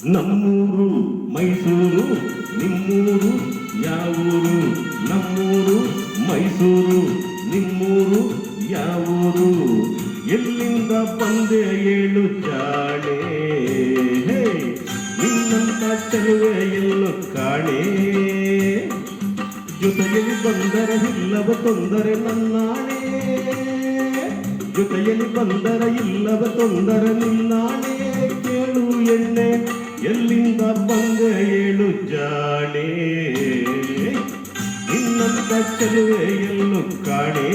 ನಮ್ಮೂರು ಮೈಸೂರು ನಿಮ್ಮೂರು ಯಾವೂರು ನಮ್ಮೂರು ಮೈಸೂರು ನಿಮ್ಮೂರು ಯಾವೂರು ಎಲ್ಲಿಂದ ಬಂದೆ ಏಳು ಜಾಣೆ ನಿನ್ನಂತ ಚೆಲುವೆ ಎಲ್ಲೂ ಕಾಣೆ ಜೊತೆಯಲ್ಲಿ ಬಂದರ ಇಲ್ಲವ ತೊಂದರೆ ನನ್ನಾಣೆ ಜೊತೆಯಲ್ಲಿ ಬಂದರ ಇಲ್ಲವ ತೊಂದರೆ ನಿನ್ನಾಣೆ ಕೇಳು ಎಣ್ಣೆ ಎಲ್ಲಿಂದ ಬಂದೆ ಏಳು ಜಾಣೆ ನಿನ್ನಂತ ಚೆಲುವೆ ಎಲ್ಲೂ ಕಾಣೆ